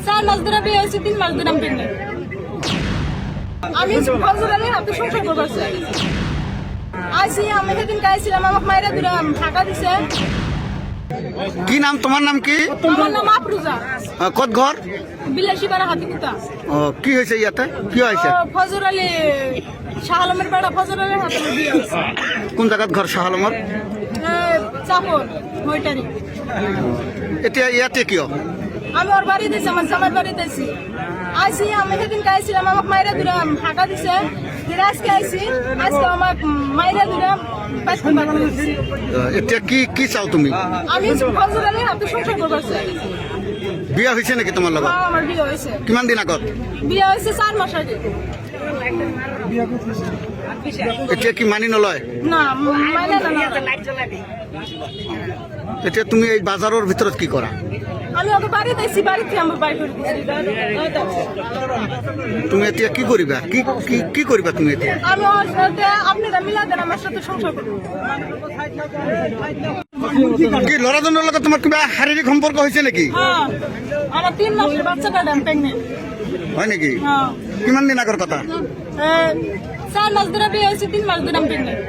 4 মাস ধরে বিয়ে হয়েছে, 3 মাস ধরে আমি প্রেগনেন্ট। আমি ফজর আলীর হাতে সংসার করতেছি। আইসি আমি সেদিন গাইছিলাম, আমাকে মাইরা দূরে ঢাকা দিছে। কি নাম, তোমার নাম কি? আমার নাম আফরুজা, কত ঘর? বিলাসীপাড়া হাতিকুতা। কি হয়েছে ইয়াতে, কি হয়েছে? ফজর আলী শাহ আলমের বেড়া, ফজর আলীর হাতে বিয়ে হয়েছে। কোন জায়গাত ঘর শাহ আলমর? চাপর মইটারি। এতিয়া ইয়াতে কিয়? আমি ওর বাড়ি দিয়েছি, আমার জামার বাড়ি দিয়েছি। আইসি আমি সেদিন গাইছিলাম, আমাকে মাইরা দূরে ঢাকা দিছে। আজকে আইসি, আজকে আমাকে মাইরা দূরে এতিয়া কি কি চাও তুমি? আমি ফজর আলীর হাতে সংসার করতেছি। বিয়া হয়েছে নাকি তোমার লগত? আমার বিয়ে হয়েছে। কিমান দিন আগত? বিয়ে হয়েছে 4 মাস আগে। এতিয়া কি মানি নলয়? না মানে না। এতিয়া তুমি এই বাজারের ভিতৰত কি কৰা? আমি ওকে বাড়ি দিয়েছি, বাড়িতে আমার বাড়ি করে দিয়েছি। তুমি এতিয়া কি কৰিবা? কি কি কি কৰিবা তুমি এতিয়া? আমি ওর সাথে আপনারা মিলা দেন, আমার সাথে সংসার করবো। কি ল'ৰাজনৰ লগত তোমাৰ কিবা শাৰীৰিক সম্পৰ্ক হৈছে নেকি? হ্যাঁ, আমার 3 মাসের বাচ্চাটা ডান প্রেগনেন্ট। হয় নেকি? হ্যাঁ, কিমান দিন আগৰ কথা? 4 মাস ধরে বিয়ে হয়েছে, 3 মাস ধরে আমি প্রেগনেন্ট।